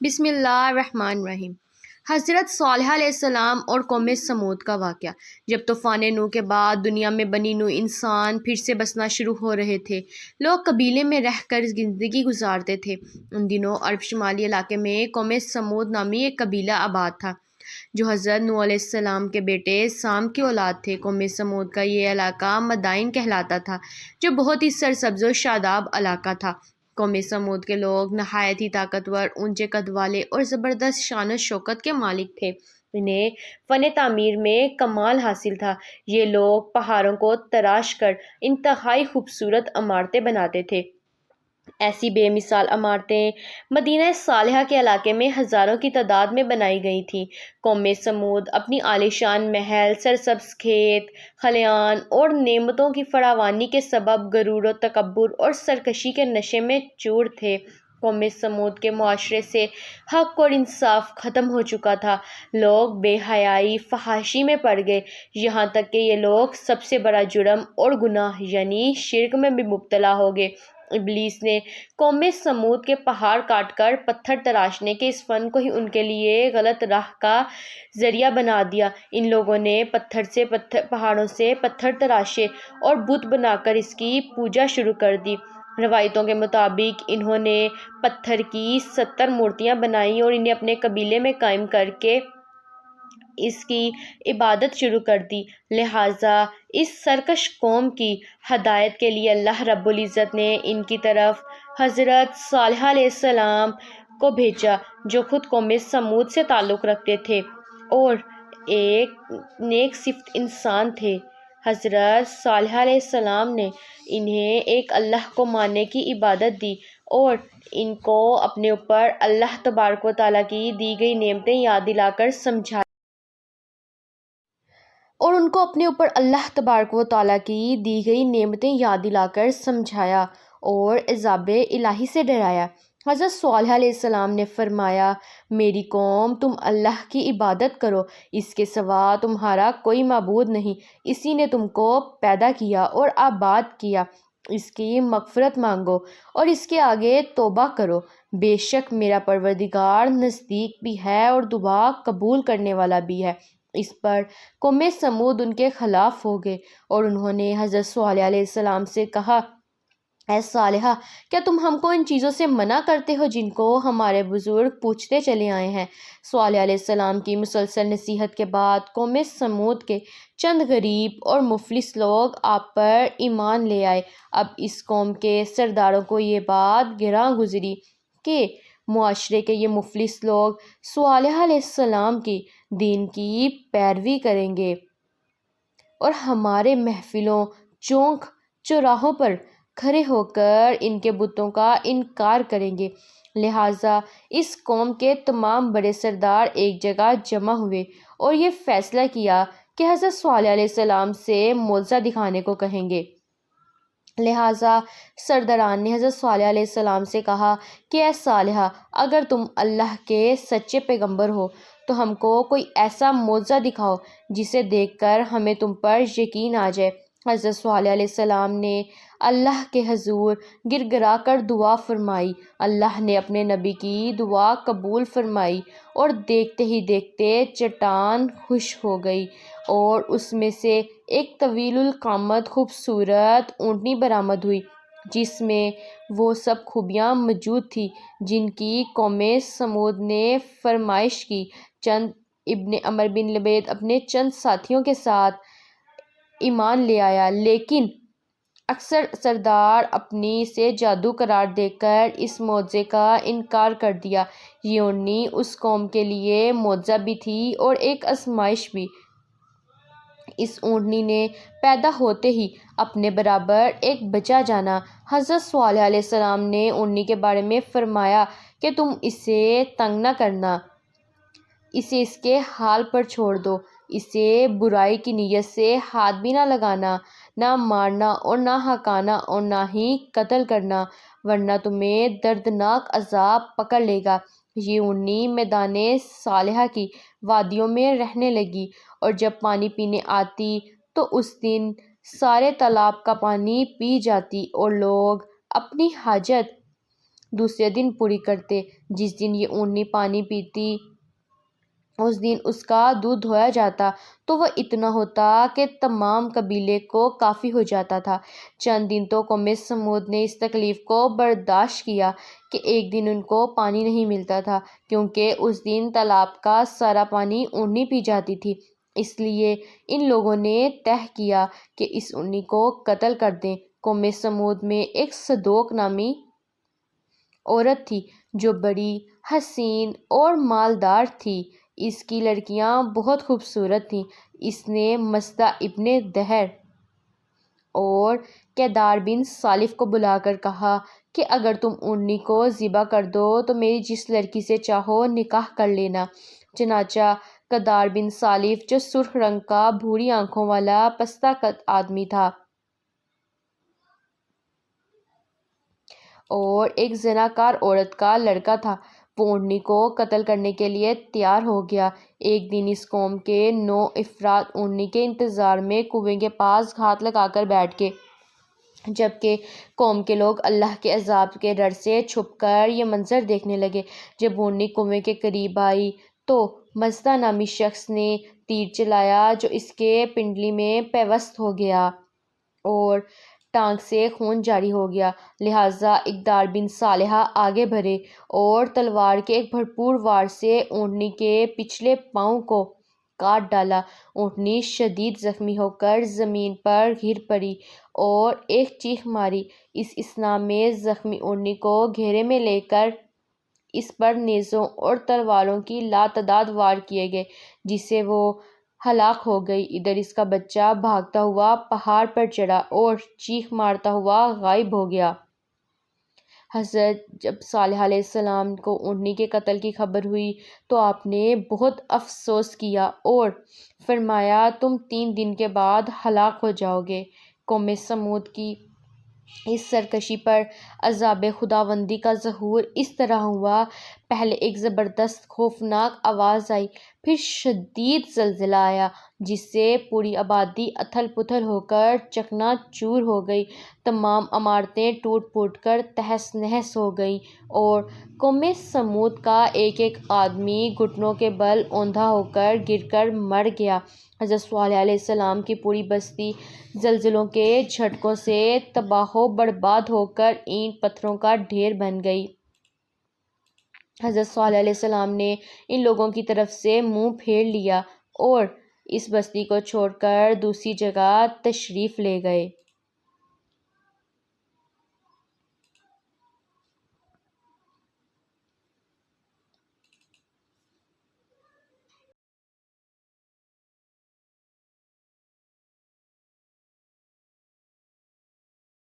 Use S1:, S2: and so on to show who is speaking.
S1: بسم اللہ الرحمن الرحیم۔ حضرت صالح علیہ السلام اور قوم سمود کا واقعہ۔ جب طوفان نوح کے بعد دنیا میں بنی نوع انسان پھر سے بسنا شروع ہو رہے تھے، لوگ قبیلے میں رہ کر زندگی گزارتے تھے۔ ان دنوں عرب شمالی علاقے میں قوم سمود نامی ایک قبیلہ آباد تھا، جو حضرت نوح علیہ السلام کے بیٹے سام کی اولاد تھے۔ قوم سمود کا یہ علاقہ مدائن کہلاتا تھا، جو بہت ہی سرسبز و شاداب علاقہ تھا۔ قوم سمود کے لوگ نہایت ہی طاقتور، اونچے قد والے اور زبردست شان و شوکت کے مالک تھے۔ انہیں فن تعمیر میں کمال حاصل تھا۔ یہ لوگ پہاڑوں کو تراش کر انتہائی خوبصورت عمارتیں بناتے تھے۔ ایسی بے مثال عمارتیں مدینہ صالحہ کے علاقے میں ہزاروں کی تعداد میں بنائی گئی تھیں۔ قوم سمود اپنی عالیشان محل، سرسبز کھیت کھلیان اور نعمتوں کی فراوانی کے سبب غرور و تکبر اور سرکشی کے نشے میں چور تھے۔ قوم سمود کے معاشرے سے حق اور انصاف ختم ہو چکا تھا۔ لوگ بے حیائی، فحاشی میں پڑ گئے، یہاں تک کہ یہ لوگ سب سے بڑا جرم اور گناہ یعنی شرک میں بھی مبتلا ہو گئے۔ ابلیس نے قوم سمود کے پہاڑ کاٹ کر پتھر تراشنے کے اس فن کو ہی ان کے لیے غلط راہ کا ذریعہ بنا دیا۔ ان لوگوں نے پہاڑوں سے پتھر تراشے اور بت بنا کر اس کی پوجا شروع کر دی۔ روایتوں کے مطابق انہوں نے پتھر کی 70 مورتیاں بنائیں اور انہیں اپنے قبیلے میں قائم کر کے اس کی عبادت شروع کر دی۔ لہٰذا اس سرکش قوم کی ہدایت کے لیے اللہ رب العزت نے ان کی طرف حضرت صالح علیہ السلام کو بھیجا، جو خود قوم سمود سے تعلق رکھتے تھے اور ایک نیک صفت انسان تھے۔ حضرت صالح علیہ السلام نے انہیں ایک اللہ کو ماننے کی عبادت دی اور ان کو اپنے اوپر اللہ تبارک و تعالیٰ کی دی گئی نعمتیں یاد دلا کر سمجھایا اور عذاب الہی سے ڈرایا۔ حضرت صالح علیہ السلام نے فرمایا، میری قوم، تم اللہ کی عبادت کرو، اس کے سوا تمہارا کوئی معبود نہیں۔ اسی نے تم کو پیدا کیا اور آباد کیا، اس کی مغفرت مانگو اور اس کے آگے توبہ کرو۔ بے شک میرا پروردگار نزدیک بھی ہے اور دعا قبول کرنے والا بھی ہے۔ اس پر قوم سمود ان کے خلاف ہو گئے اور انہوں نے حضرت صالح علیہ السلام سے کہا، اے صالحہ، کیا تم ہم کو ان چیزوں سے منع کرتے ہو جن کو ہمارے بزرگ پوچھتے چلے آئے ہیں؟ صالح علیہ السلام کی مسلسل نصیحت کے بعد قوم سمود کے چند غریب اور مفلس لوگ آپ پر ایمان لے آئے۔ اب اس قوم کے سرداروں کو یہ بات گراں گزری کہ معاشرے کے یہ مفلس لوگ صالح علیہ السلام کی دین کی پیروی کریں گے اور ہمارے محفلوں، چوک چوراہوں پر کھڑے ہو کر ان کے بتوں کا انکار کریں گے۔ لہٰذا اس قوم کے تمام بڑے سردار ایک جگہ جمع ہوئے اور یہ فیصلہ کیا کہ حضرت صالح علیہ السلام سے معجزہ دکھانے کو کہیں گے۔ لہٰذا سرداران نے حضرت صالح علیہ السلام سے کہا کہ اے صالحہ، اگر تم اللہ کے سچے پیغمبر ہو تو ہم کو کوئی ایسا معجزہ دکھاؤ جسے دیکھ کر ہمیں تم پر یقین آ جائے۔ حضرت صالح علیہ السلام نے اللہ کے حضور گر گرا کر دعا فرمائی۔ اللہ نے اپنے نبی کی دعا قبول فرمائی اور دیکھتے ہی دیکھتے چٹان خشک ہو گئی اور اس میں سے ایک طویل القامت خوبصورت اونٹنی برآمد ہوئی، جس میں وہ سب خوبیاں موجود تھیں جن کی قوم سمود نے فرمائش کی۔ چند ابن عمرو بن لبید اپنے چند ساتھیوں کے ساتھ ایمان لے آیا، لیکن اکثر سردار اپنی سے جادو قرار دے کر اس معجزے کا انکار کر دیا۔ یہ اونٹنی اس قوم کے لیے معجزہ بھی تھی اور ایک آزمائش بھی۔ اس اونٹنی نے پیدا ہوتے ہی اپنے برابر ایک بچہ جانا۔ حضرت صالح علیہ السلام نے اونٹنی کے بارے میں فرمایا کہ تم اسے تنگ نہ کرنا، اسے اس کے حال پر چھوڑ دو، اسے برائی کی نیت سے ہاتھ بھی نہ لگانا، نہ مارنا اور نہ ہکانا اور نہ ہی قتل کرنا، ورنہ تمہیں دردناک عذاب پکڑ لے گا۔ یہ اونٹنی میدان صالحہ کی وادیوں میں رہنے لگی اور جب پانی پینے آتی تو اس دن سارے تالاب کا پانی پی جاتی اور لوگ اپنی حاجت دوسرے دن پوری کرتے۔ جس دن یہ اونٹنی پانی پیتی اس دن اس کا دودھ دھویا جاتا تو وہ اتنا ہوتا کہ تمام قبیلے کو کافی ہو جاتا تھا۔ چند دن تو قوم سمود نے اس تکلیف کو برداشت کیا کہ ایک دن ان کو پانی نہیں ملتا تھا، کیونکہ اس دن تالاب کا سارا پانی اونٹنی پی جاتی تھی۔ اس لیے ان لوگوں نے طے کیا کہ اس اونٹنی کو قتل کر دیں۔ قوم سمود میں ایک صدوق نامی عورت تھی جو بڑی حسین اور مالدار تھی۔ اس کی لڑکیاں بہت خوبصورت تھیں۔ اس نے مصطح ابن دہر اور کیدار بن سالف کو بلا کر کہا کہ اگر تم اونٹنی کو ذبح کر دو تو میری جس لڑکی سے چاہو نکاح کر لینا۔ چنانچہ کیدار بن سالف، جو سرخ رنگ کا بھوری آنکھوں والا پستہ قد آدمی تھا اور ایک زناکار عورت کا لڑکا تھا، وہ اونٹنی کو قتل کرنے کے لیے تیار ہو گیا۔ ایک دن اس قوم کے 9 افراد اونٹنی کے انتظار میں کنویں کے پاس گھات لگا کر بیٹھ گئے، جبکہ قوم کے لوگ اللہ کے عذاب کے ڈر سے چھپ کر یہ منظر دیکھنے لگے۔ جب اونٹنی کنویں کے قریب آئی تو مصطح نامی شخص نے تیر چلایا جو اس کے پنڈلی میں پیوست ہو گیا اور ٹانک سے خون جاری ہو گیا، لہٰذا کیدار بن صالح آگے بڑھے اور تلوار کے ایک بھرپور وار سے اونٹنی کے پچھلے پاؤں کو کاٹ ڈالا۔ اونٹنی شدید زخمی ہو کر زمین پر گر پڑی اور ایک چیخ ماری۔ اس اثنا میں زخمی اونٹنی کو گھیرے میں لے کر اس پر نیزوں اور تلواروں کی لاتعداد وار کیے گئے، جس سے وہ ہلاک ہو گئی۔ ادھر اس کا بچہ بھاگتا ہوا پہاڑ پر چڑھا اور چیخ مارتا ہوا غائب ہو گیا۔ حضرت جب صالح علیہ السلام کو اونٹنی کے قتل کی خبر ہوئی تو آپ نے بہت افسوس کیا اور فرمایا تم 3 دن کے بعد ہلاک ہو جاؤ گے۔ قوم سمود کی اس سرکشی پر عذاب خداوندی کا ظہور اس طرح ہوا، پہلے ایک زبردست خوفناک آواز آئی، پھر شدید زلزلہ آیا جس سے پوری آبادی اتھل پتھل ہو کر چکنا چور ہو گئی، تمام عمارتیں ٹوٹ پھوٹ کر تہس نہس ہو گئیں اور قوم سمود کا ایک ایک آدمی گھٹنوں کے بل اوندھا ہو کر گر کر مر گیا۔ حضرت صالح علیہ السلام کی پوری بستی زلزلوں کے جھٹکوں سے تباہ و برباد ہو کر اینٹ پتھروں کا ڈھیر بن گئی۔ حضرت صالح علیہ السلام نے ان لوگوں کی طرف سے منہ پھیر لیا اور اس بستی کو چھوڑ کر دوسری جگہ تشریف لے گئے۔